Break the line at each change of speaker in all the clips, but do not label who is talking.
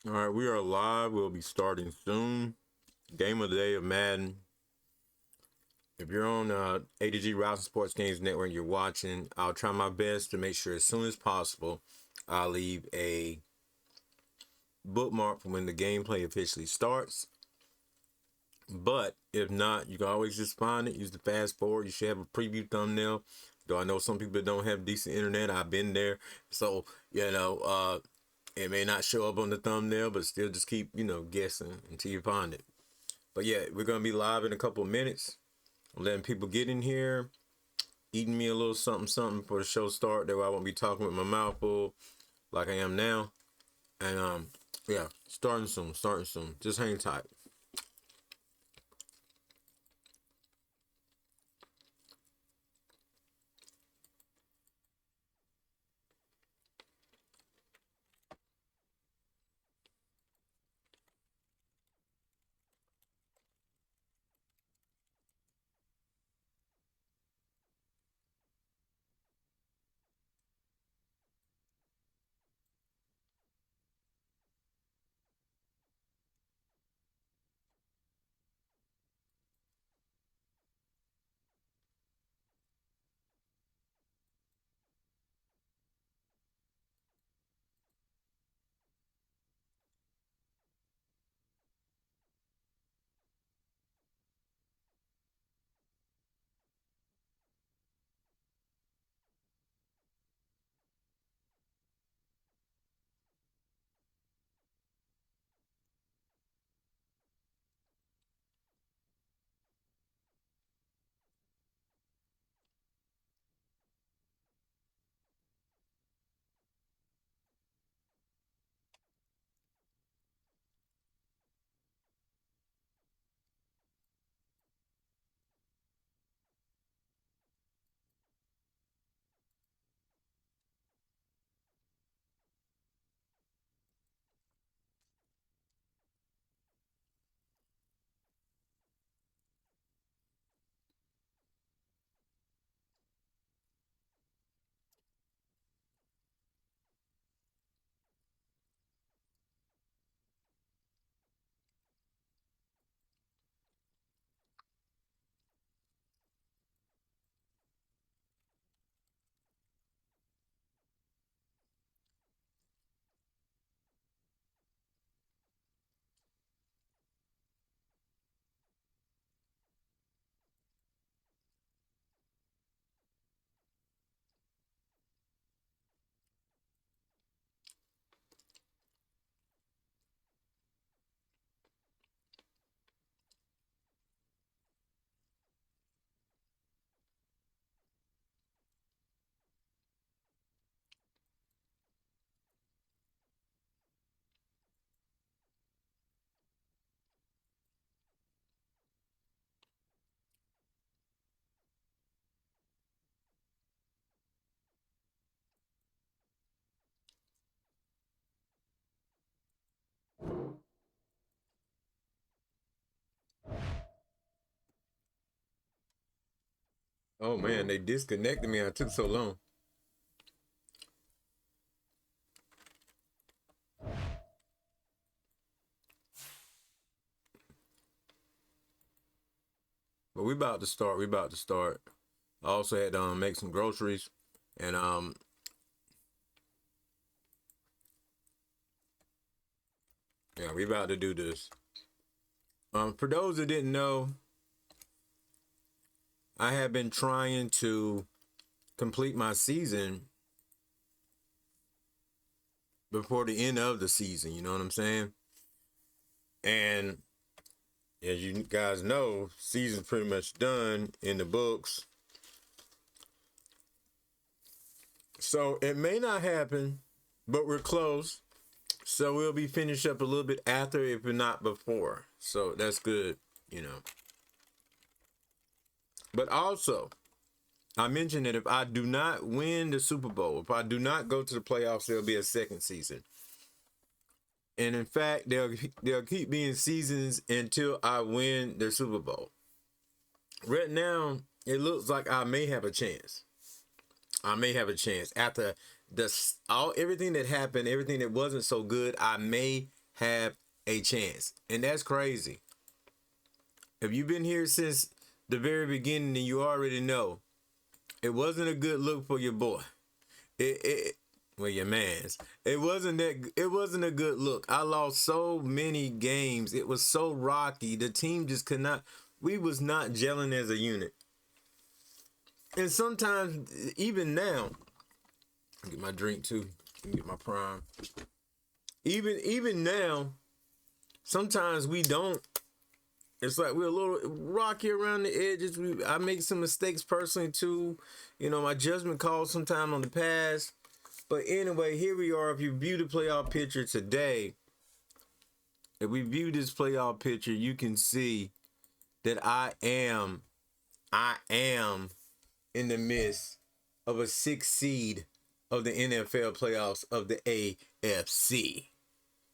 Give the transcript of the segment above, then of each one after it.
All right, we are live. We'll be starting soon. Game of the day of Madden. If you're on A to G Rouse Sports Games Network and you're watching, I'll try my best to make sure as soon as possible I'll leave a bookmark for when the gameplay officially starts. But if not, you can always just find it. Use the fast forward. You should have a preview thumbnail. Though I know some people don't have decent internet. I've been there. So, it may not show up on the thumbnail, but still just keep, guessing until you find it. But yeah, we're gonna be live in a couple of minutes. I'm letting people get in here, eating me a little something something for the show start. That way I won't be talking with my mouth full like I am now. And yeah, starting soon, starting soon. Just hang tight. Oh man, they disconnected me. I took so long. But we about to start. We about to start. I also had to make some groceries, and yeah, we about to do this. For those that didn't know, I have been trying to complete my season before the end of the season. You know what I'm saying? And as you guys know, season's pretty much done in the books. So it may not happen, but we're close. So we'll be finished up a little bit after, if not before. So that's good. But also, I mentioned that if I do not win the Super Bowl, if I do not go to the playoffs, there'll be a second season. And in fact, they'll keep being seasons until I win the Super Bowl. Right now, it looks like I may have a chance. I may have a chance after everything that happened, everything that wasn't so good. I may have a chance. And that's crazy. If you've been here since the very beginning, then you already know it wasn't a good look for your boy. Your man's. It wasn't a good look. I lost so many games. It was so rocky. The team just could not. We was not gelling as a unit. And sometimes, even now, get my drink too. Get my prime. Even now, sometimes we don't. It's like we're a little rocky around the edges. I make some mistakes personally too. My judgment calls sometime on the pass. But anyway, here we are. If you view the playoff picture today, if we view this playoff picture, you can see that I am in the midst of a 6th seed of the NFL playoffs of the AFC.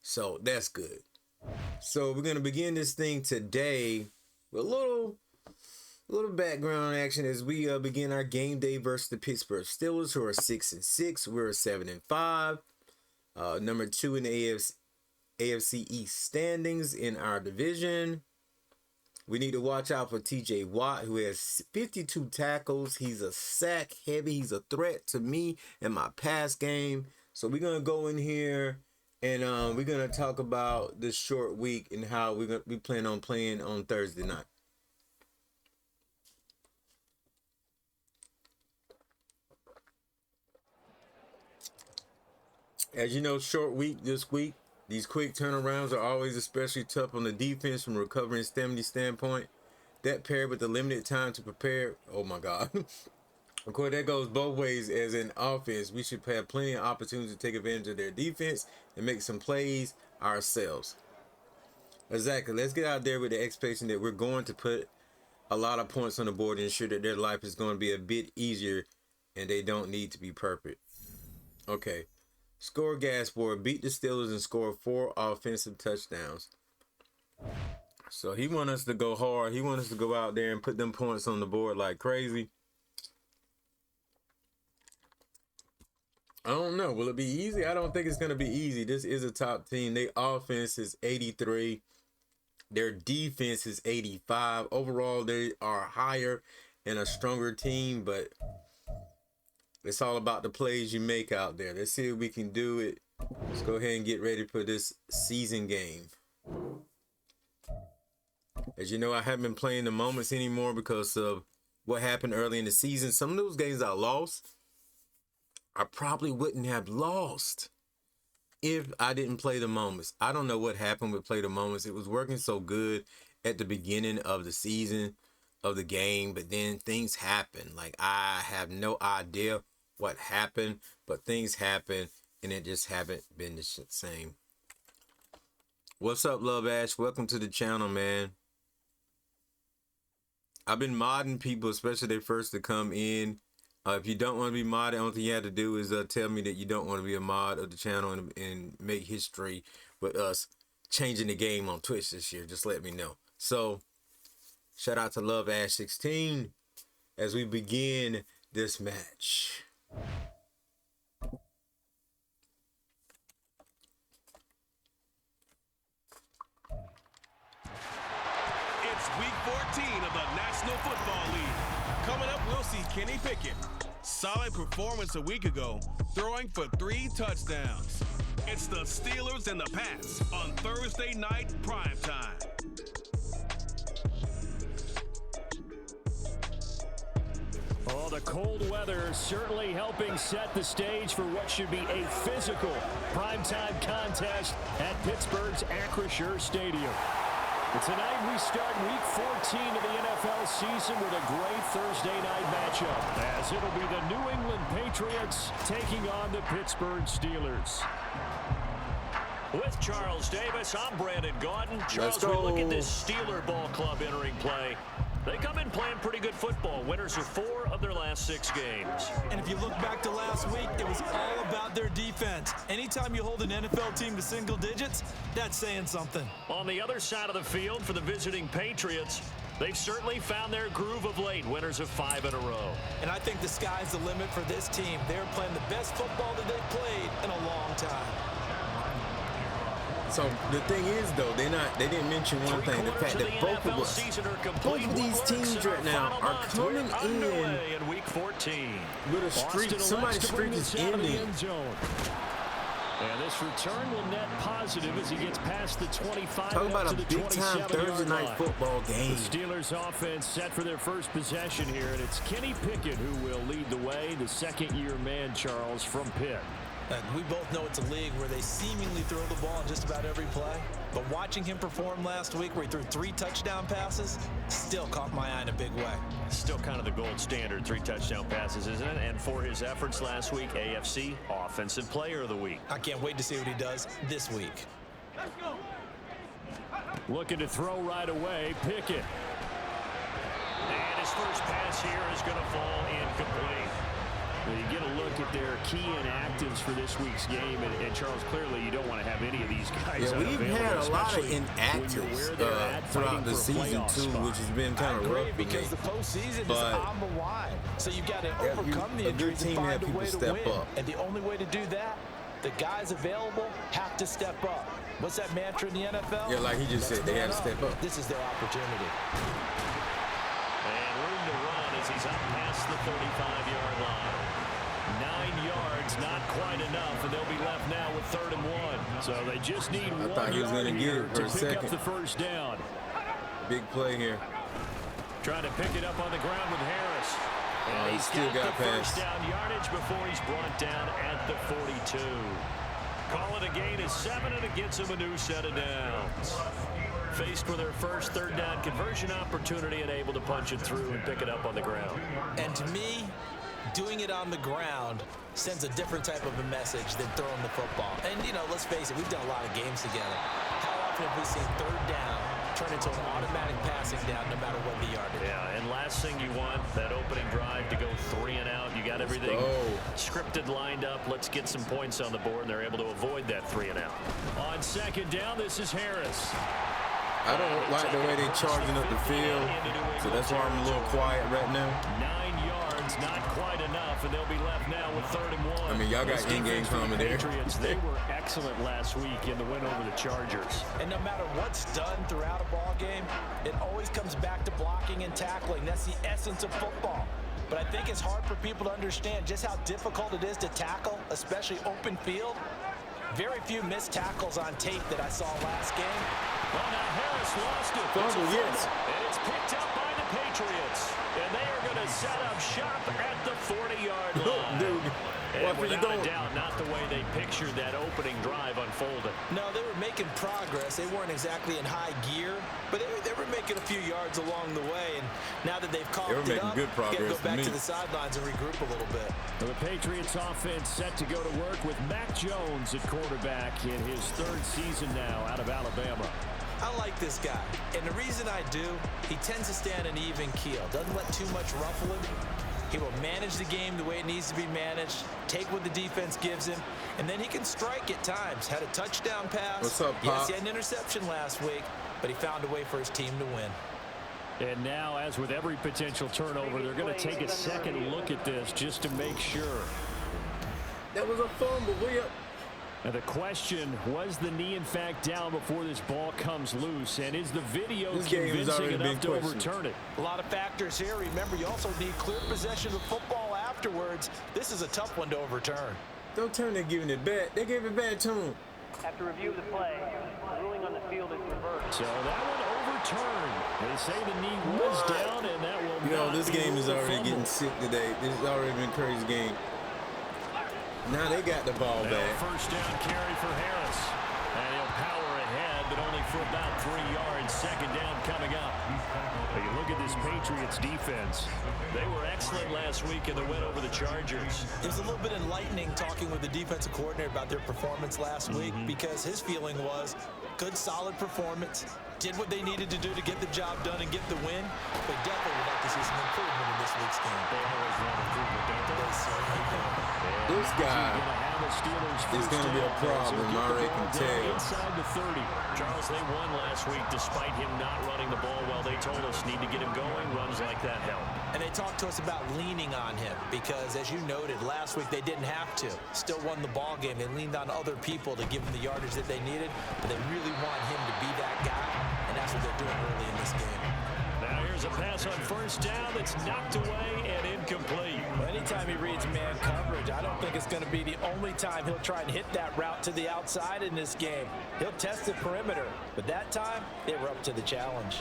So that's good. So we're going to begin this thing today with a little background action as we begin our game day versus the Pittsburgh Steelers, who are 6-6. We're 7-5. Number 2 in the AFC East standings in our division. We need to watch out for TJ Watt, who has 52 tackles. He's a sack heavy. He's a threat to me and my pass game. So we're going to go in here and we're going to talk about this short week and how we plan on playing on Thursday night. As you know, short week this week. These quick turnarounds are always especially tough on the defense from a recovery and stamina standpoint. That paired with the limited time to prepare. Oh my God. Of course, that goes both ways. As in offense, we should have plenty of opportunities to take advantage of their defense and make some plays ourselves. Exactly. Let's get out there with the expectation that we're going to put a lot of points on the board and ensure that their life is going to be a bit easier and they don't need to be perfect. Okay. Score gas board, beat the Steelers and score 4 offensive touchdowns. So he wants us to go hard. He wants us to go out there and put them points on the board like crazy. I don't know. Will it be easy? I don't think it's going to be easy. This is a top team. Their offense is 83. Their defense is 85. Overall, they are higher and a stronger team, but it's all about the plays you make out there. Let's see if we can do it. Let's go ahead and get ready for this season game. As you know, I haven't been playing the moments anymore because of what happened early in the season. Some of those games I lost, I probably wouldn't have lost if I didn't play the moments. I don't know what happened with play the moments. It was working so good at the beginning of the season, of the game, but then things happen. Like, I have no idea what happened, but things happen and it just haven't been the same. What's up, Love Ash? Welcome to the channel, man. I've been modding people, especially they first to come in. If you don't want to be modded, the only thing you have to do is tell me that you don't want to be a mod of the channel and make history with us changing the game on Twitch this year. Just let me know. So, shout out to Love Ash 16 as we begin this match.
It's week 14 of the National Football League. Coming up, we'll see Kenny Pickett. Solid performance a week ago, throwing for 3 touchdowns. It's the Steelers and the Pats on Thursday night primetime.
Oh, the cold weather certainly helping set the stage for what should be a physical primetime contest at Pittsburgh's Acrisure Stadium. And tonight we start week 14 of the NFL season with a great Thursday night matchup, as it'll be the New England Patriots taking on the Pittsburgh Steelers. With Charles Davis, I'm Brandon Gaudin. Charles, we look at this Steeler ball club entering play. They come in playing pretty good football. Winners of 4 of their last 6 games.
And if you look back to last week, it was all about their defense. Anytime you hold an NFL team to single digits, that's saying something.
On the other side of the field for the visiting Patriots, they've certainly found their groove of late, winners of 5 in a row.
And I think the sky's the limit for this team. They're playing the best football that they've played in a long time.
So the thing is, though, they didn't mention one thing: the fact that both of these teams right now are coming in
week 14
with a streak. Somebody's streak is ending.
And this return will net positive as he gets past the 25.
Talk about a big-time Thursday night football game.
The Steelers offense set for their first possession here, and it's Kenny Pickett who will lead the way, the second-year man, Charles, from Pitt.
We both know it's a league where they seemingly throw the ball in just about every play. But watching him perform last week where he threw 3 touchdown passes still caught my eye in a big way.
Still kind of the gold standard, 3 touchdown passes, isn't it? And for his efforts last week, AFC Offensive Player of the Week.
I can't wait to see what he does this week.
Let's go.
Looking to throw right away, Pickett. And his first pass here is going to fall incomplete. Well, you get a look at their key inactives for this week's game, and Charles, clearly you don't want to have any of these guys.
Yeah, we've had a lot of inactives throughout the season too, which has been kind of rough
because the postseason is on the line. So you've got to overcome the injuries and find a way to win. And the only way to do that, the guys available have to step up. What's that mantra in the NFL?
Yeah, like he just said, they have to step up.
This is their opportunity.
And room to run as he's up past the 35-yard line. 9 yards, not quite enough, and they'll be left now with 3rd and 1. So they just need
I thought he was going to get it for a second.
Pick up the first down.
Big play here.
Trying to pick it up on the ground with Harris. And
he still got past.
First down yardage before he's brought down at the 42. Call it a gain of 7, and it gets him a new set of downs. Faced with their first 3rd down conversion opportunity and able to punch it through and pick it up on the ground.
And to me, doing it on the ground sends a different type of a message than throwing the football. And, you know, let's face it, we've done a lot of games together. How often have we seen 3rd down turn into an automatic passing down no matter what the yardage?
Yeah, and last thing you want, that opening drive to go 3 and out. You got everything scripted, lined up. Let's get some points on the board, and they're able to avoid that 3 and out. On 2nd down, this is Harris.
I don't like the way they're charging up the field, so that's why I'm a little quiet right now.
9 yards, not quite enough, and they'll be left now with 3rd and 1.
I mean, y'all got in-game comment there.
Patriots, they were excellent last week in the win over the Chargers.
And no matter what's done throughout a ball game, it always comes back to blocking and tackling. That's the essence of football. But I think it's hard for people to understand just how difficult it is to tackle, especially open field. Very few missed tackles on tape that I saw last game.
Well, now Harris lost it.
Yes.
And it's picked up by the Patriots. And they are going to set up shop at the 40-yard line.
Dude,
and without a doubt, not the way they pictured that opening drive unfolded.
No, they were making progress. They weren't exactly in high gear, but they were making a few yards along the way. And now that they've caught it up,
good progress.
They go back to the sidelines and regroup a little bit.
The Patriots offense set to go to work with Mac Jones at quarterback in his 3rd season now out of Alabama.
I like this guy, and the reason I do, he tends to stay on an even keel. Doesn't let too much ruffle him. He will manage the game the way it needs to be managed, take what the defense gives him, and then he can strike at times. Had a touchdown pass.
What's up, Pop?
Yes, he had an interception last week, but he found a way for his team to win.
And now, as with every potential turnover, they're going to take a second look at this just to make sure.
That was a fumble.
And the question, was the knee in fact down before this ball comes loose? And is the video convincing enough to overturn it?
A lot of factors here. Remember, you also need clear possession of the football afterwards. This is a tough one to overturn.
Don't turn they're giving it back. They gave it back to him.
After review of the play, the ruling on the field is reversed.
So that one overturned. They say the knee was down, and that will
You know, this game is already getting sick today. This has already been a crazy game. Now they got the ball back.
First down carry for Harris. And he'll power ahead, but only for about 3 yards. 2nd down coming up. But you look at this Patriots defense. They were excellent last week in the win over the Chargers.
It was a little bit enlightening talking with the defensive coordinator about their performance last week, because his feeling was good, solid performance. Did what they needed to do to get the job done and get the win. But definitely would like to see some improvement in this week's game.
They always want improvement, don't they?
They certainly do.
This guy is going to be a problem, I already can tell.
Inside the 30. Charles, they won last week despite him not running the ball well. They told us need to get him going. Runs like that help.
And they talked to us about leaning on him because, as you noted, last week they didn't have to. Still won the ball game. They leaned on other people to give them the yardage that they needed, but they really want him to be that guy, and that's what they're doing early in this game.
Now here's a pass on first down that's knocked away and incomplete.
Well, anytime he reads man coverage, I don't think it's going to be the only time he'll try and hit that route to the outside in this game. He'll test the perimeter, but that time they were up to the challenge.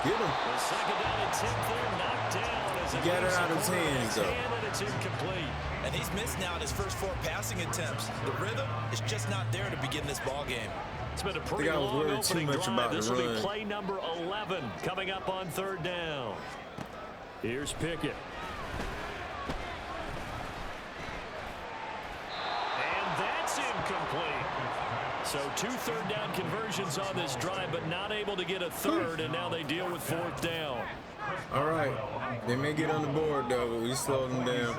Get him.
The second down attempt there knocked down as it
Got it
leaves
out
the
of his
corner in
hands, though.
and it's incomplete.
And he's missed now in his first 4 passing attempts. The rhythm is just not there to begin this ball game.
It's been a pretty
I was
long
worried too
opening
much
drive.
about the
This will be
run.
play number 11 coming up on third down. Here's Pickett. And that's incomplete. So 2 third-down conversions on this drive, but not able to get a third, and now they deal with 4th down.
All right. They may get on the board, though, but we slowed them down.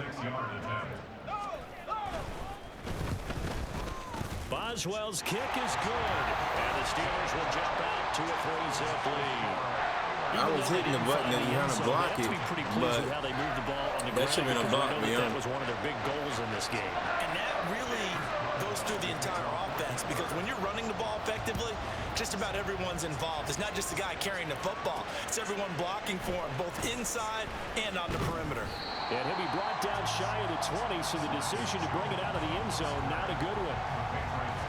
Boswell's kick is good, and the Steelers will jump out to a 3-zip lead.
I was hitting the button and trying to block it, but
how they moved the ball on the
that should have been a block,
that was one of their big goals in this game.
And that really goes through the entire offense because when you're running the ball effectively, just about everyone's involved. It's not just the guy carrying the football. It's everyone blocking for him, both inside and on the perimeter.
And he'll be brought down shy of the 20, so the decision to bring it out of the end zone, not a good one.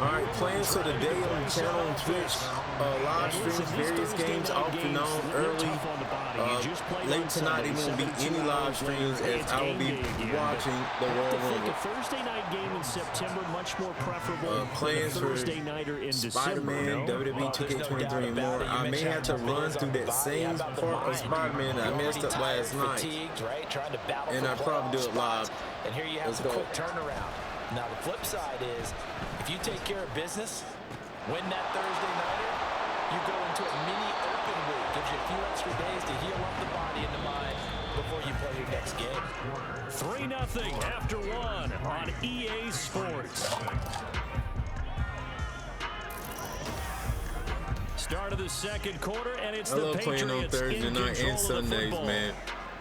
all right, plans for the day on the channel on Twitch. Live streams, various games off and on early. Late tonight, there won't be any live streams as I will be watching the Royal
I think
Rumble.
a Thursday night game in September much more preferable than a
Plans for
Thursday nighter in December.
Spider-Man,
No?
WWE 2K23 and more. I may have to run through that same part of Spider-Man that I messed up last night. And I'll probably do it live.
And here you have
Let's
the
go.
quick turnaround. Now the flip side is, if you take care of business, win that Thursday nighter, you go into a mini open week. Gives you a few extra days to heal up the body and the mind before you play your next game.
3-0 after 1 on EA Sports. Start of the second quarter, and it's
I
the
love
Patriots
playing on Thursday
in
night
control
and
of the
Sundays,
football.
man.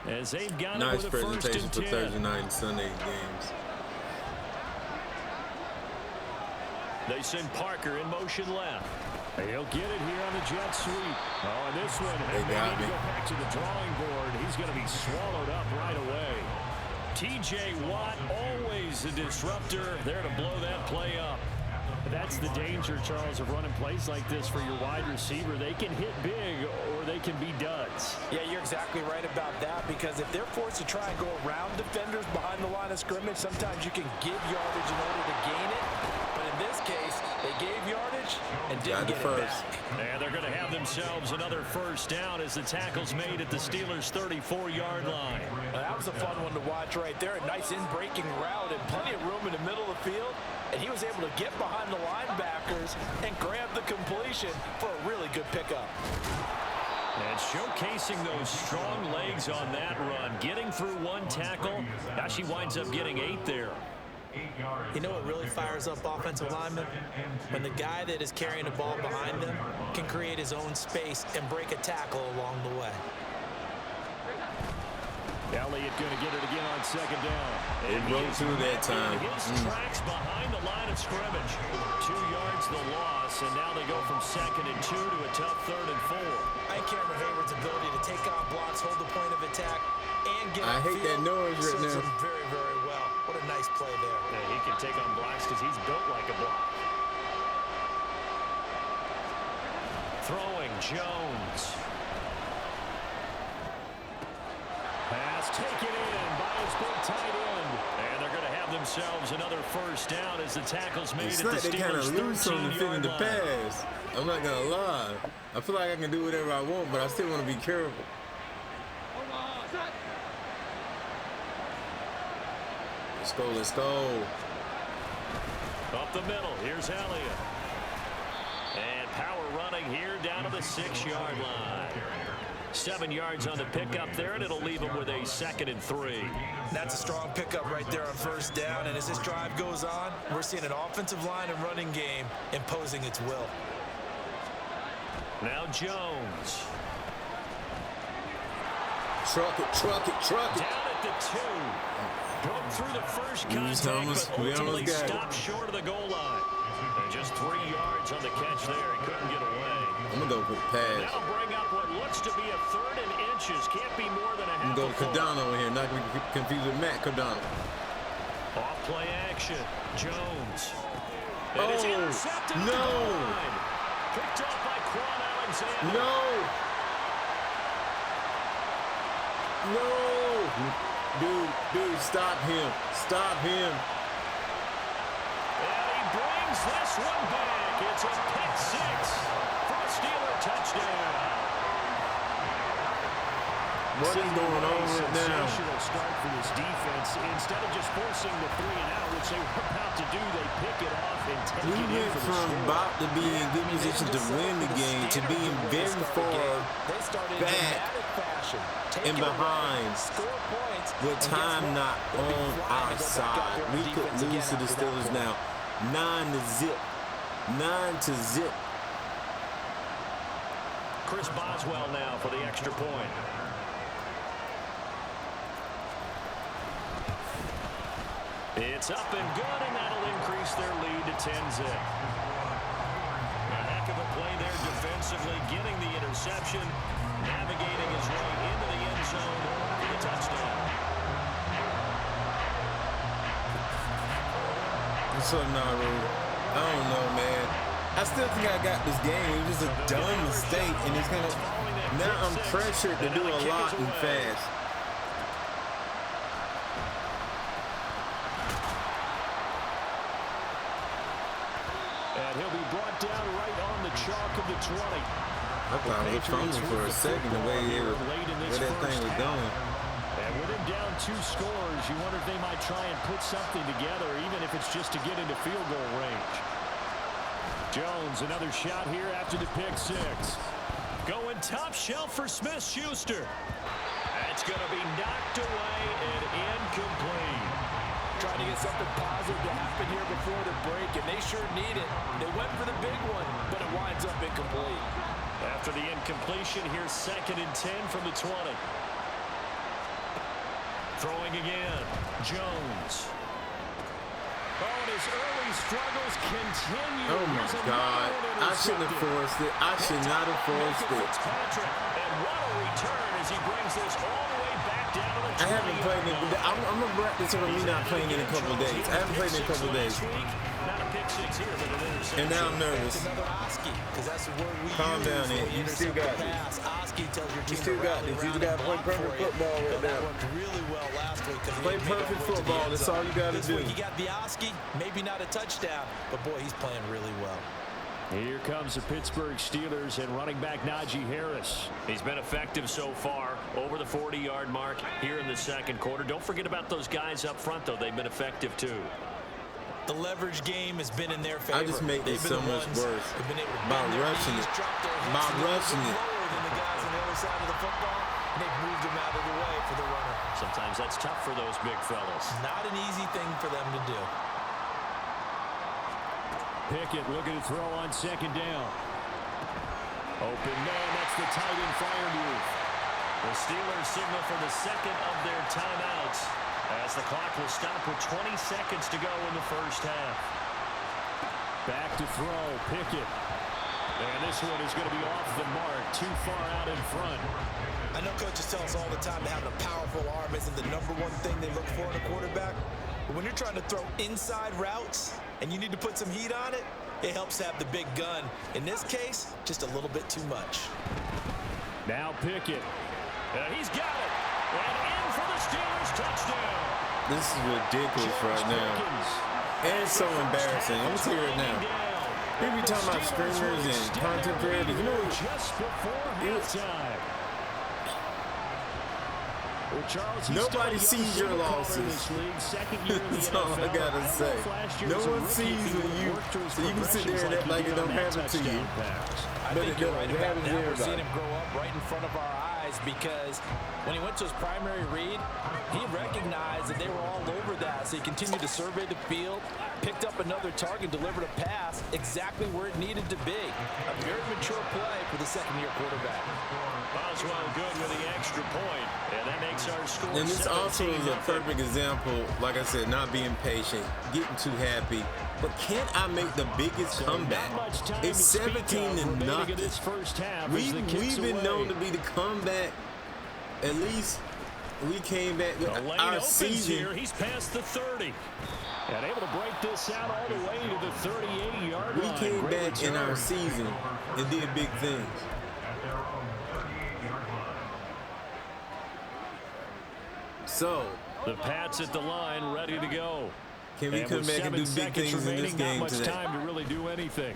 As they've got it
Nice
with a first
presentation
and
for
10.
Thursday night and Sunday games.
They send Parker in motion left. He'll get it here on the jet sweep. Oh, and this one,
They
they
got
need to
me.
go back to the drawing board. He's going to be swallowed up right away. T.J. Watt, always a disruptor, there to blow that play up. That's the danger, Charles, of running plays like this for your wide receiver. They can hit big or they can be duds.
Yeah, you're exactly right about that because if they're forced to try and go around defenders behind the line of scrimmage, sometimes you can give yardage in order to gain it. But in this case, they gave yardage and didn't get it back.
And they're going to have themselves another first down as the tackle's made at the Steelers' 34-yard line.
Now, that was a fun one to watch right there. A nice in-breaking route and plenty of room in the middle of the field. And he was able to get behind the linebackers and grab the completion for a really good pickup.
And showcasing those strong legs on that run. Getting through one tackle. Actually winds up getting 8 there.
You know what really fires up offensive linemen? When the guy that is carrying the ball behind them can create his own space and break a tackle along the way.
Elliott going to get it again on second down.
It broke through that time.
His tracks behind the line of scrimmage. 2 yards the loss, and now they go from 2nd and 2 to a tough 3rd and 4.
I think Cameron Hayward's ability to take on blocks, hold the point of attack, and get
I hate that noise right
serves
now.
him very, very well. What a nice play there.
Yeah, he can take on blocks because he's built like a block. Throwing Jones. Pass taken in by his big tight end. And they're going to have themselves another first down as the tackle's made
It's
at the
like they kind
Steelers'
of loose on the
13-yard
the
line.
pass. I'm not going to lie. I feel like I can do whatever I want, but I still want to be careful. Let's go, let's go.
Up the middle, here's Elliott. And power running here down to the 6-yard line. 7 yards on the pickup there, and it'll leave them with a 2nd and 3.
That's a strong pickup right there on first down. And as this drive goes on, we're seeing an offensive line and running game imposing its will.
Now Jones.
truck it.
Down at the 2. Broke through the first contact, but ultimately stopped short of the goal line. And just 3 yards on the catch there. He couldn't get away.
I'm going to go for the pass.
That'll bring up what looks to be a 3rd and inches. Can't be more than a half.
I'm going to go Cardano over here. Not going to be confused with Matt Cardano.
Off play action. Jones.
Oh, no.
Picked up by Quan Alexander.
No. Dude, stop him.
And he brings this one back. It's a pick 6 for a Steeler touchdown.
What is going on right now?
Sensational start for this defense. Instead of just forcing the 3 and out, which they were about to do, they pick it off and take
We
it in
went
for the
from
score.
about to be in good position to win the game to being very far back and behind with time not on our side. We could lose to the Steelers now. 9-0.
Chris Boswell now for the extra point. It's up and good, and that'll increase their lead to 10-zip. A heck of a play there defensively, getting the interception, navigating his way into the end zone for the touchdown.
What's up, Naru? I don't know, man. I still think I got this game. It was just a dumb mistake, and it's kind of now I'm pressured to do a lot and fast.
And he'll be brought down right on the chalk of the 20.
I thought it was funny for a second the way that thing was going.
And with him down 2 scores, you wonder if they might try and put something together, even if it's just to get into field goal range. Jones, another shot here after the pick 6. Going top shelf for Smith-Schuster. That's going to be knocked away and incomplete.
Trying to get something positive to happen here before the break, and they sure need it. They went for the big one, but it winds up incomplete.
After the incompletion, here's 2nd and 10 from the 20. Throwing again, Jones. Oh, and his early struggles continue.
Oh my God! I shouldn't have forced it. I should not have forced it.
And what a return as he brings this all the way back down to the 20.
I haven't played in. I'm gonna wrap this up with me not playing in a couple of days. I haven't played in a couple of days.
Not a pick 6 here, but an interception.
And now I'm nervous. Calm down, Ed. You still got this. You still got this. You just gotta play perfect football right now.
Really well last week.
Play perfect football. That's all you gotta do.
He got the Oski, maybe not a touchdown, but boy, he's playing really well.
Here comes the Pittsburgh Steelers and running back Najee Harris. He's been effective so far, over the 40-yard mark here in the 2nd quarter. Don't forget about those guys up front, though. They've been effective, too.
The leverage game has been in their favor.
I just make this so much worse by rushing it. By rushing it.
Than the guys on the other side of the football, and they've moved them out of the way for the runner.
Sometimes that's tough for those big fellas.
Not an easy thing for them to do.
Pickett looking to throw on 2nd down. Open man, that's the tight end fire move. The Steelers signal for the 2nd of their timeouts as the clock will stop with 20 seconds to go in the first half. Back to throw, Pickett. And this one is going to be off the mark, too far out in front.
I know coaches tell us all the time that having a powerful arm isn't the #1 thing they look for in a quarterback. But when you're trying to throw inside routes and you need to put some heat on it, it helps have the big gun. In this case, just a little bit too much.
Now Pickett. He's got it. And in for the Steelers touchdown.
This is ridiculous right now. And it's so embarrassing. I'm going to tell you right now. Here we talking about screamers and content creators. You know what?
Just before halftime. Well, Charles,
nobody sees your losses. That's all I gotta say. No one sees when you, so you can sit there and act like it don't happen to you.
But it does. It happens to everybody. We're seeing him grow up right in front of our eyes because when he went to his primary read, he recognized that they were all over that. So he continued to survey the field, picked up another target, delivered a pass exactly where it needed to be. A very mature play for the 2nd-year quarterback.
That's well good with the extra point, and that makes our score.
And this also is a
17-0.
perfect example, like I said, not being patient, getting too happy. But can't I make the biggest comeback? It's 17-0.
This first half
We've been known to be the comeback. At least we came back with our season.
Here. He's past the 30. And able to break this out all the way to the 38-yard line.
We came
Great
back in our season and did big things. So
the Pats at the line, ready to go.
can we come back and do big things in this game
not much
today?
time to really do anything.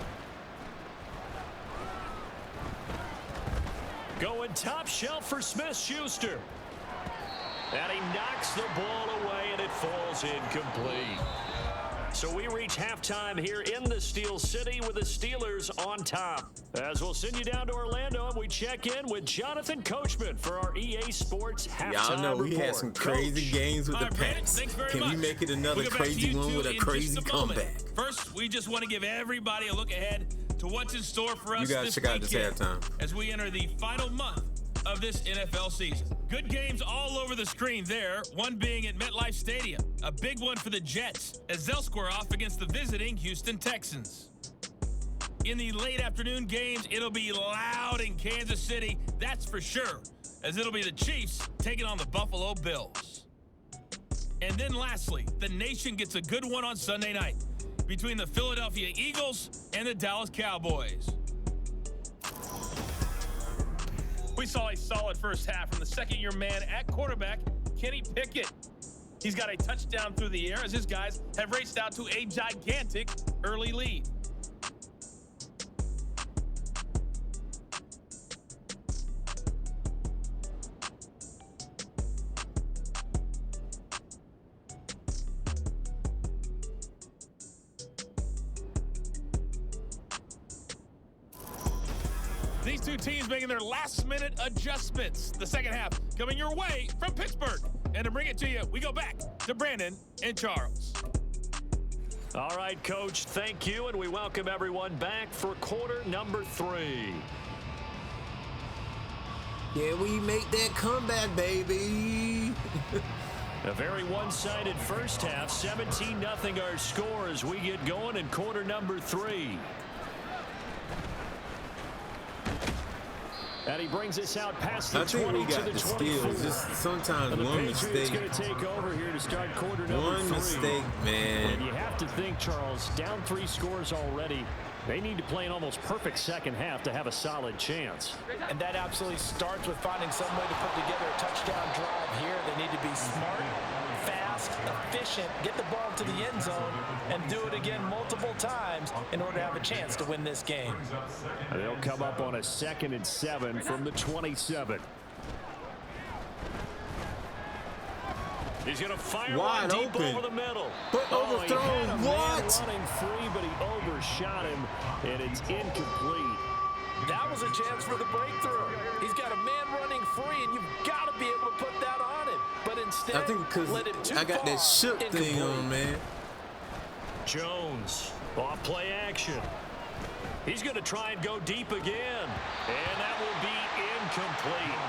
Going top shelf for Smith-Schuster. And he knocks the ball away, and it falls incomplete. So we reach halftime here in the Steel City with the Steelers on top. As we'll send you down to Orlando, and we check in with Jonathan Coachman for our EA Sports halftime
Y'all know we
report.
had some crazy games with the Pats. Can we make it another crazy one with a crazy comeback?
First, we just want to give everybody a look ahead to what's in store for us
You guys
this
check out this
weekend
halftime.
as we enter the final month of this NFL season. Good games all over the screen there, one being at MetLife Stadium. A big one for the Jets as they'll square off against the visiting Houston Texans. In the late afternoon games, it'll be loud in Kansas City, that's for sure, as it'll be the Chiefs taking on the Buffalo Bills. And then lastly, the nation gets a good one on Sunday night between the Philadelphia Eagles and the Dallas Cowboys. We saw a solid first half from the second-year man at quarterback, Kenny Pickett. He's got a touchdown through the air as his guys have raced out to a gigantic early lead. These two teams making their last-minute adjustments. The second half coming your way from Pittsburgh. And to bring it to you, we go back to Brandon and Charles.
All right, Coach, thank you, and we welcome everyone back for quarter number 3.
Yeah, we make that comeback, baby.
A very one-sided first half, 17-0 our score as we get going in quarter number 3. And he brings us out past the 20
we got
to the
the
24.
skills. Just sometimes
And the
one
Patriots
mistake.
going to take over here to start quarter number 3.
One mistake, man.
And you have to think, Charles, down 3 scores already. They need to play an almost perfect second half to have a solid chance.
And that absolutely starts with finding some way to put together a touchdown drive here. They need to be smart, fast, efficient, get the ball to the end zone, and do it again multiple times in order to have a chance to win this game.
And they'll come up on a 2nd and 7 from the 27. He's going to fire
Wide
one deep
open.
over the middle.
But overthrown.
He had a man
What?
running free, but he overshot him, and it's incomplete.
That was a chance for the breakthrough. He's got a man running free, and you've got to be able to put that on him. But instead,
I think because
let it too
I got that
far.
shook thing
Incomplete.
on, man.
Jones, off play action. He's going to try and go deep again, and that will be incomplete.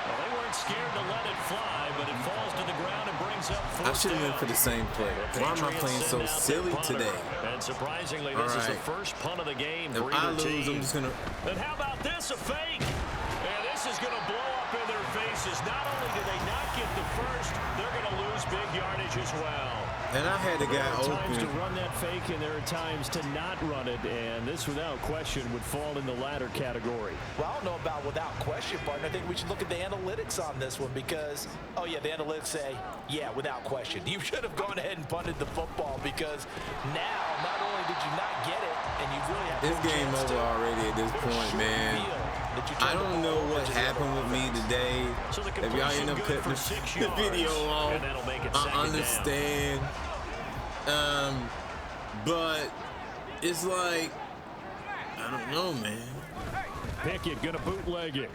Well, they weren't scared to let it fly, but it falls to the ground and brings up
I
fourth
should have
down.
went for the same play. Why am I
Patriots
playing so
send out
silly
their punter.
today?
And surprisingly,
All
this is the
right.
first punt of the game
If
for
I
either
lose,
team.
I'm just gonna.
And how about this, a fake? And this is going to blow up in their faces. Not only do they not get the first, they're going to lose big yardage as well.
And I had the
There
guy
are times to
open.
run that fake, and there are times to not run it, and this, without question, would fall in the latter category.
Well, I don't know about without question, partner. I think we should look at the analytics on this one because, oh, yeah, the analytics say, yeah, without question. You should have gone ahead and punted the football because now not only did you not get it, and you really have
It's
no
game
chance
over
to
already at this point,
sure
man.
feel that you
I
turned the
don't know
ball over
what
to the
happened
other
with me
offense.
today.
So the
If y'all end up
completion good
cutting
for 6
the
yards,
video off,
and that'll make it
I
second down.
understand. But it's like, I don't know, man.
Pickett going to bootleg it.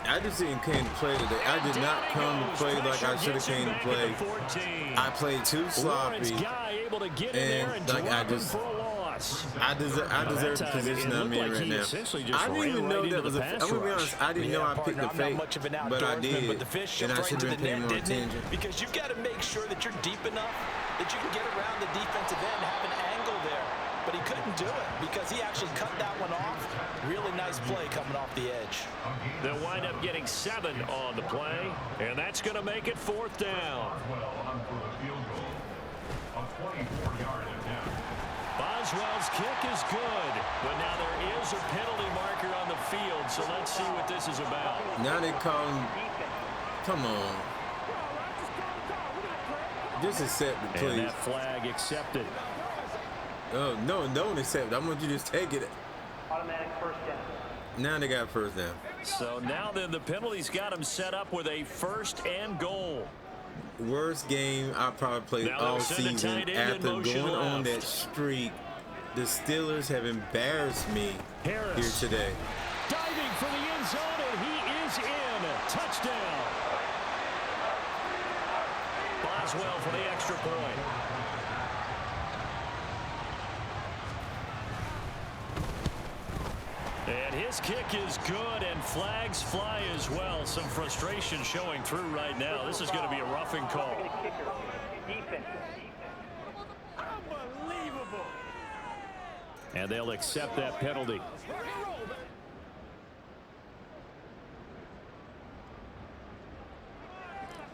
I just didn't come to play today. I did not come to play like I should have came to play. I played too
Lawrence
sloppy.
Guy able to get in there
And
and
like I
drop him
just,
for a loss. loss.
I deserve the position I'm in right now. I didn't even know that was a. I'm gonna be honest. I didn't know I picked the fake, but I did, and I should have been paying more attention.
Because you've got to make sure that you're deep enough that you can get around the defensive end and have an angle there. But he couldn't do it because he actually cut that one off. Really nice play coming off the edge.
They'll wind up getting 7 on the play, and that's going to make it 4th down. Boswell's kick is good, but now there is a penalty marker on the field, so let's see what this is about.
Now they call him. Come on. Just accept it, please.
And that flag accepted.
Oh, no, don't accept it. I want you to just take it.
Automatic first down.
Now they got first down.
So now then the penalty's got him set up with a 1st and goal.
Worst game I probably played all season. After going on that streak, the Steelers have embarrassed me here today.
Diving for the end zone, and he is in. Touchdown. Boswell for the extra point. And his kick is good, and flags fly as well. Some frustration showing through right now. This is going to be a roughing call.
Unbelievable.
And they'll accept that penalty.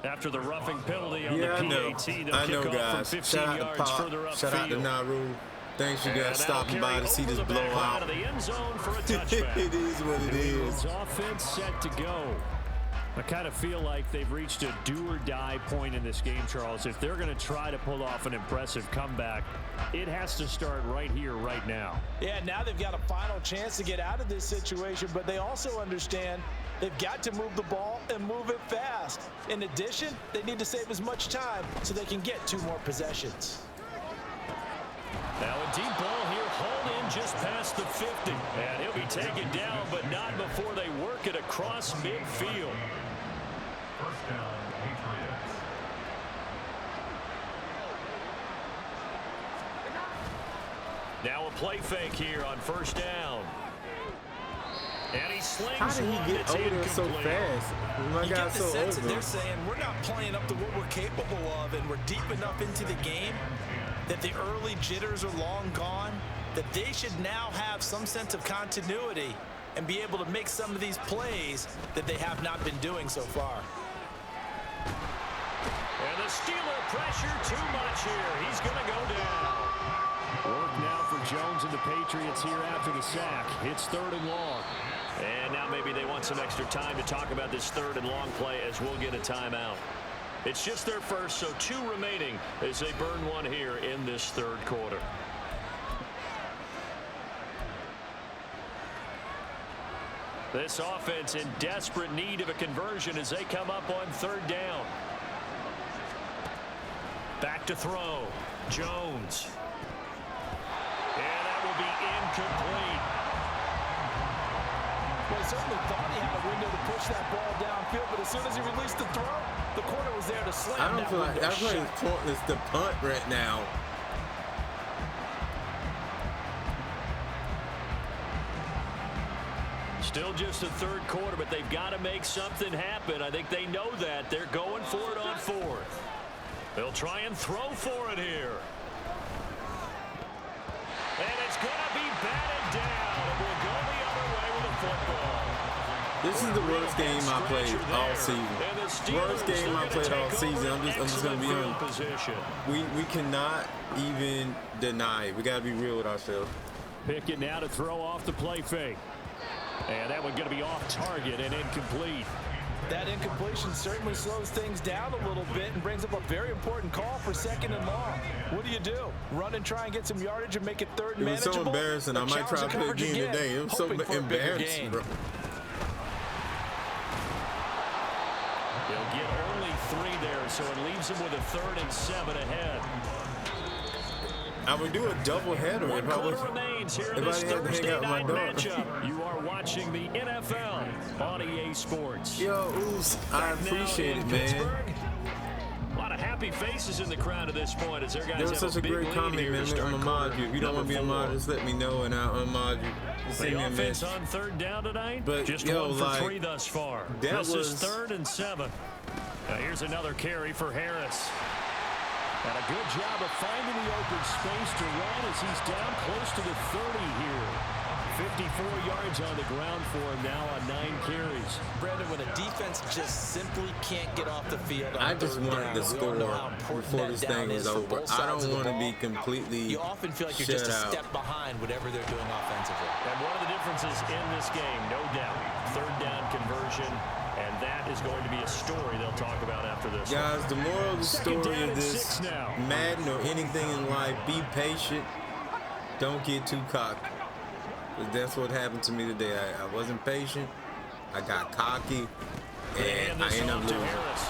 After the roughing penalty on the PAT, they'll kick off from 15 yards further upfield.
Shout out to Naru. Thanks, you guys, stopping by to see this blowout. It
is
what it is.
Offense set to go. I kind of feel like they've reached a do-or-die point in this game, Charles. If they're going to try to pull off an impressive comeback, it has to start right here, right now.
Yeah, now they've got a final chance to get out of this situation, but they also understand they've got to move the ball and move it fast. In addition, they need to save as much time so they can get 2 more possessions.
Now a deep ball here, hauled in just past the 50. And he'll be taken down, but not before they work it across midfield.
First down, Patriots.
Now a play fake here on first down. And he slings
How did he get over there so fast? My
you
guy's
get the
so
sense
over.
that they're saying we're not playing up to what we're capable of, and we're deep enough into the game that the early jitters are long gone, that they should now have some sense of continuity and be able to make some of these plays that they have not been doing so far.
And the Steeler pressure too much here. He's going to go down. Work now for Jones and the Patriots here after the sack. It's 3rd and long. And now maybe they want some extra time to talk about this 3rd and long play as we'll get a timeout. It's just their first, so 2 remaining as they burn one here in this 3rd quarter. This offense in desperate need of a conversion as they come up on 3rd down. Back to throw. Jones. And that will be incomplete.
Well, he certainly thought he had a window to push that ball downfield, but as soon as he released the throw, the corner was there to slam.
I don't feel like it's pointless to punt right now.
Still just the 3rd quarter, but they've got to make something happen. I think they know that. They're going for it on 4th. They'll try and throw for it here. And it's going to be batted down. It will go the other way with the football.
This is the worst game I played all season. Worst game I played all season. I'm just going to be honest. We cannot even deny it. We got to be real with ourselves.
Pickett now to throw off the play fake. And that one going to be off target and incomplete.
That incompletion certainly slows things down a little bit and brings up a very important call for 2nd and long. What do? Run and try and get some yardage and make it 3rd and manageable?
It was so embarrassing. I might try to play again today. It was so embarrassing, bro.
They'll get only 3 there, so it leaves them with a 3rd and 7 ahead.
I would do a double header if I was.
Remains here
If
in this
I had to hang out with my
Thursday night
dog.
matchup. You are watching the NFL on EA Sports.
Yo, Oos, I appreciate it, man.
A lot of happy faces in the crowd at this point as their guys
There was
have
such a
big
great
lead
comment,
here
man.
to
I'm
start
gonna mod you. If you don't want to be a mod, just let me know and I'll unmod you. Just send
The
me a
offense
message.
on third down tonight,
But,
just
yo,
1 for
like,
3 thus far.
that
This is
was-
3rd and 7. Now here's another carry for Harris. And a good job of finding the open space to run as he's down close to the 30 here. 54 yards on the ground for him now on 9 carries.
Brandon, when a defense just simply can't get off the field,
I just wanted to score before this thing is over. I don't want to be completely
You often feel like you're
shut
just a
out.
step behind whatever they're doing offensively.
And one of the differences in this game, no doubt, third down conversion. And that is going to be a story they'll talk about after this.
Guys, the moral of the
Second
story
down
of
and
this
6 now.
Madden or anything in life, be patient. Don't get too cocky. 'Cause that's what happened to me today. I wasn't patient. I got cocky. And I
this
ended
off
up
to
losing.
Harris.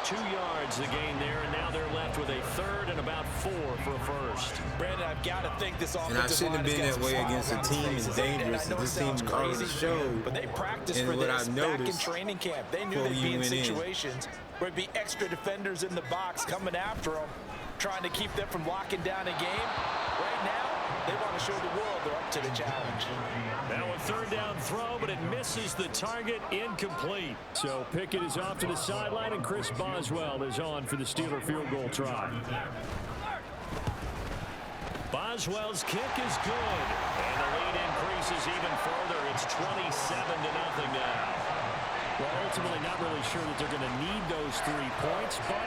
2 yards the gain there, and now they're left with a 3rd and about 4 for a first.
Brandon, I've got to think this offensive
And I shouldn't have
line
been
has
that
got
way
some
against a
smiles on
team
its
as
faces. And
dangerous
I
as
know
this
it
team
sounds
already
crazy,
showed.
but they practiced
And
for
what
this
I've
back in
noticed
training camp. They knew
before
they'd
you
be in
went in.
situations where it'd be extra defenders in the box coming after them, trying to keep them from locking down a game. Right now, they want to show the world they're up to the challenge.
Now a 3rd down throw, but it misses the target, incomplete. So Pickett is off to the sideline, and Chris Boswell is on for the Steeler field goal try. Boswell's kick is good, and the lead increases even further. It's 27-0 now. Well, ultimately not really sure that they're going to need those 3 points, but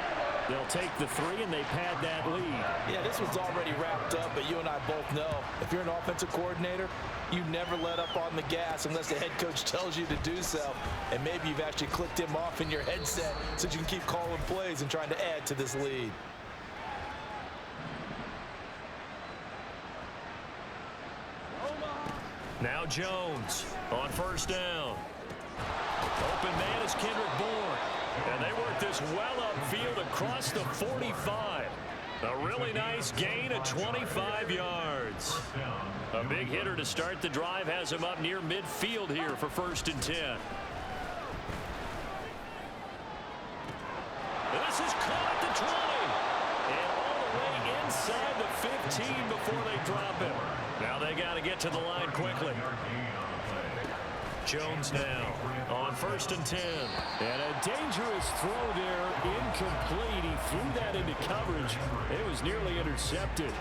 they'll take the 3 and they pad that lead.
Yeah, this one's already wrapped up, but you and I both know if you're an offensive coordinator, you never let up on the gas unless the head coach tells you to do so. And maybe you've actually clicked him off in your headset so you can keep calling plays and trying to add to this lead.
Now Jones on 1st down. Open man is Kendrick Bourne. And they work this well upfield across the 45. A really nice gain of 25 yards. A big hitter to start the drive has him up near midfield here for 1st and 10. This is caught at the 20. And all the way inside the 15 before they drop him. Now they got to get to the line quickly. Jones now on 1st and 10. And a dangerous throw there, incomplete. He threw that into coverage. It was nearly intercepted.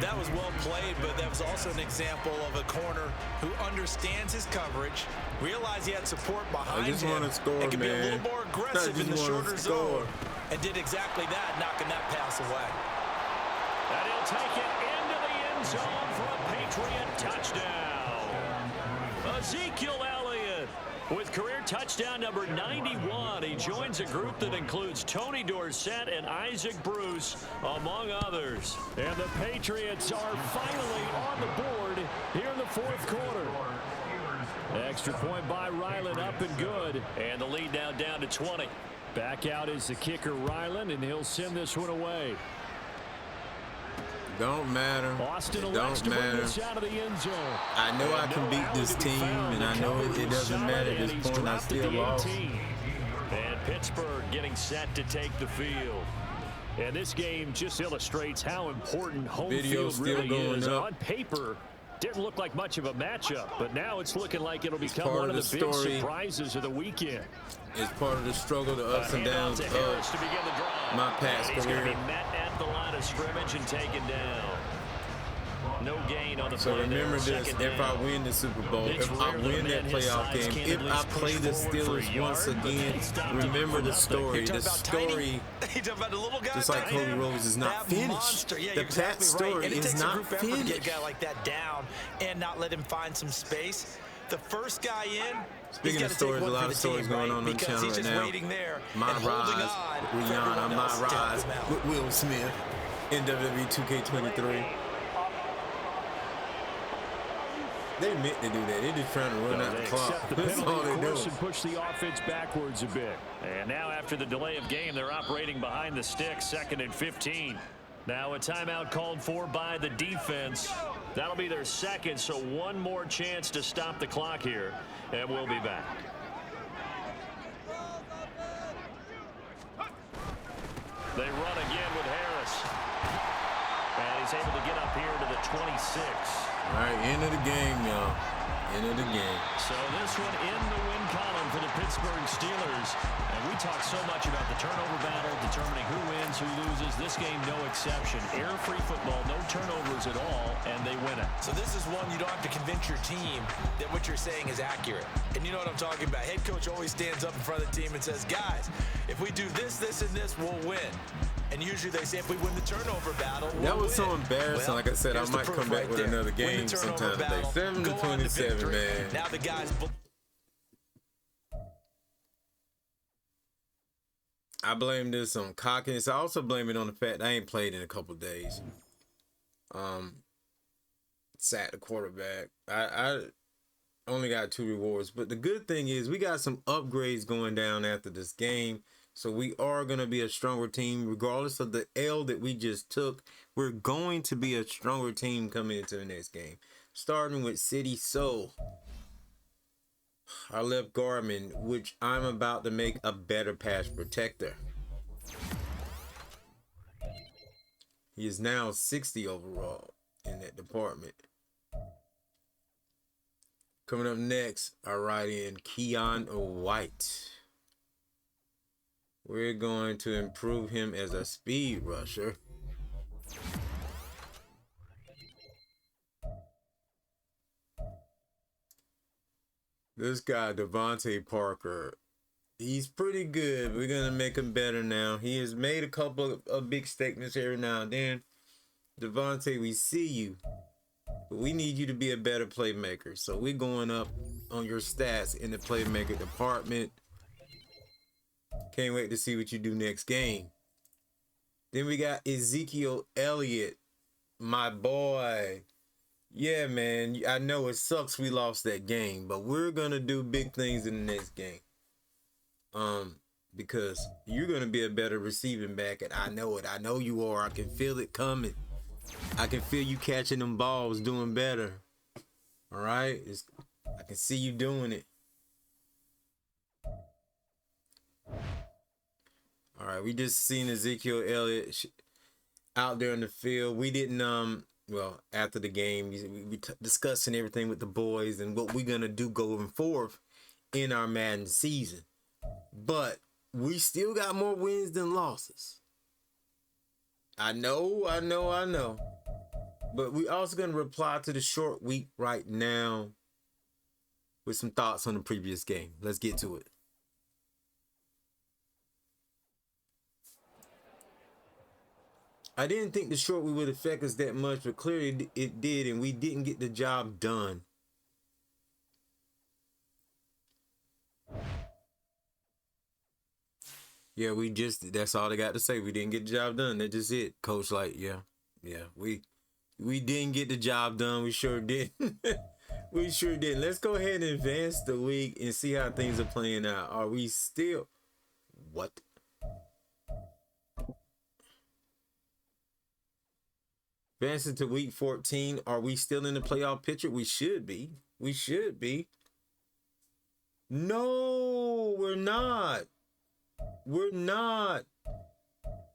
That was well played, but that was also an example of a corner who understands his coverage, realized he had support behind
I just
him,
want to score,
and could be a
man.
little more aggressive
I
in the
just wanna
shorter
score.
zone, and did exactly that, knocking that pass away.
And he'll take it into the end zone for a Patriot touchdown. Ezekiel Elliott with career touchdown number 91. He joins a group that includes Tony Dorsett and Isaac Bruce, among others. And the Patriots are finally on the board here in the 4th quarter. Extra point by Ryland, up and good. And the lead now down to 20. Back out is the kicker, Ryland, and he'll send this one away.
Don't matter.
Austin
It
elects
don't
to bring
matter.
this out of the end zone.
I know I can beat this team, and I know it doesn't matter at this point. I still lost.
And Pittsburgh getting set to take the field. And this game just illustrates how important home
Video
field
still
really
going
is.
up.
On paper, didn't look like much of a matchup, but now it's looking like it'll become
part
one
of
of the
the
big
story.
surprises of the weekend.
It's part of the struggle, the ups and downs
To
of
Harris to begin the drive.
my past
And he's going to
career.
be met at the line of scrimmage and taken down. No gain on the
So
play
remember
there.
this,
Second
if I
down.
win the Super Bowl,
It's
if I
rare that a
win that
man his
playoff
size
game,
can't
if
at
I
least
play
push
the
forward for a
Steelers
yard,
once
but
again,
they stopped him
remember
for
the
nothing.
story.
You're
The
talking about tiny?
story,
You're talking about the little guy
just like
back
Cody
there?
Rhodes, is not
That
finished.
monster. Yeah,
The
you're exactly
Pat story
right. And it
is
takes a
not
group effort to get a
finished.
guy like that down and not let him find some space. The first guy in,
Speaking
he's
of
gotta
stories,
take one
a lot
for
of
the
stories
team,
going
right?
on the
Because
channel
he's
right
just
now.
waiting there
My
and holding
Rise,
on for
Rihanna,
everyone
My
else to help
Rise
him out.
with Will Smith in WWE 2K23. They meant to do that. They're just trying to run out the
They
clock.
accept the
That's all
penalty,
they're
of course,
doing.
and push the offense backwards a bit. And now after the delay of game, they're operating behind the sticks, 2nd and 15. Now a timeout called for by the defense. That'll be their second, so one more chance to stop the clock here, and we'll be back. They run again with Harris. And he's able to get up here to the 26.
All right, end of the game, y'all. End of the game.
So this one in the win column for the Pittsburgh Steelers. And we talk so much about the turnover battle, determining who wins, who loses. This game, no exception. Error-free football, no turnovers at all, and they win it.
So this is one you don't have to convince your team that what you're saying is accurate. And you know what I'm talking about. Head coach always stands up in front of the team and says, guys, if we do this, this, and this, we'll win. And usually they say if we win the turnover battle, we'll
That was
win.
so embarrassing.
Well,
Like I said, I
here's the
might
proof
come back
right
with
there.
another
Win the
game
turnover
sometime today.
battle,
7 to
go on
27,
victory.
man.
Now the guys...
I blame this on cockiness. I also blame it on the fact I ain't played in a couple days. Sat the quarterback. I only got 2 rewards. But the good thing is we got some upgrades going down after this game. So we are going to be a stronger team. Regardless of the L that we just took, we're going to be a stronger team coming into the next game. Starting with City Soul. Our left guardman, which I'm about to make a better pass protector. He is now 60 overall in that department. Coming up next, our right end, Keon White. We're going to improve him as a speed rusher. This guy, Devontae Parker, he's pretty good. We're going to make him better now. He has made a couple of big statements every now and then. Devontae, we see you, but we need you to be a better playmaker. So we're going up on your stats in the playmaker department. Can't wait to see what you do next game. Then we got Ezekiel Elliott, my boy. Yeah, man, I know it sucks we lost that game, but we're going to do big things in the next game. Because you're going to be a better receiving back, and I know it. I know you are. I can feel it coming. I can feel you catching them balls, doing better. All right? I can see you doing it. All right, we just seen Ezekiel Elliott out there in the field. We didn't, well, after the game, we discussing everything with the boys and what we're going to do going forth in our Madden season. But we still got more wins than losses. I know. But we also going to reply to the short week right now with some thoughts on the previous game. Let's get to it. I didn't think the short week would affect us that much, but clearly it did, and we didn't get the job done. Yeah, that's all they got to say. We didn't get the job done. That's just it. Coach, yeah, we didn't get the job done. We sure did. We sure did. Let's go ahead and advance the week and see how things are playing out. Are we still... What? Advancing to week 14, are we still in the playoff picture? We should be. We should be. No, we're not. We're not.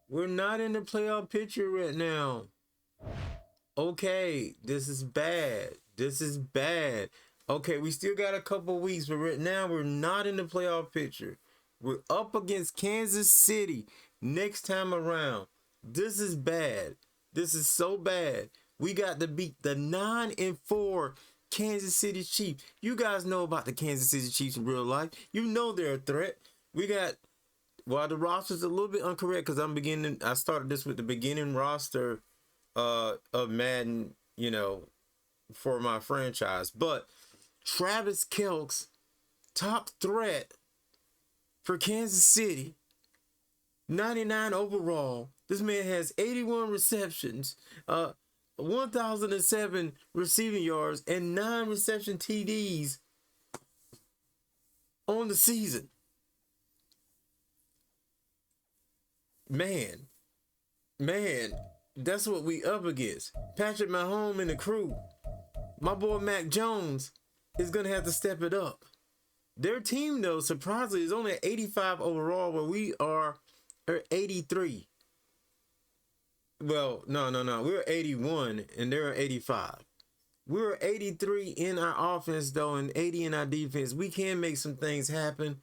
We're not in the playoff picture right now. Okay, this is bad. This is bad. Okay, we still got a couple weeks, but right now we're not in the playoff picture. We're up against Kansas City next time around. This is bad. This is so bad. We got to beat the 9-4 Kansas City Chiefs. You guys know about the Kansas City Chiefs in real life. You know they're a threat. We got, well, the roster's a little bit incorrect because I started this with the beginning roster of Madden, for my franchise. But Travis Kelce's top threat for Kansas City, 99 overall. This man has 81 receptions, 1,007 receiving yards, and 9 reception TDs on the season. Man, that's what we up against. Patrick Mahomes and the crew. My boy Mac Jones is going to have to step it up. Their team, though, surprisingly, is only at 85 overall, where we are 83. Well, no. We were 81 and they were 85. We were 83 in our offense though, and 80 in our defense. We can make some things happen.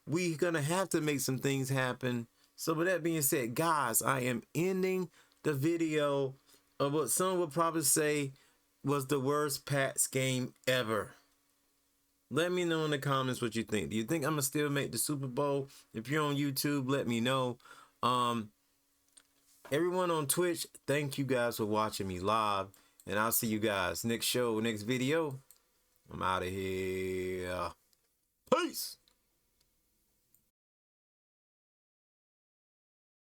We're gonna have to make some things happen. So with that being said, guys, I am ending the video of what some would probably say was the worst Pats game ever. Let me know in the comments what you think. Do you think I'm gonna still make the Super Bowl? If you're on YouTube, let me know. Everyone on Twitch, thank you guys for watching me live. And I'll see you guys next show, next video. I'm out of here. Peace.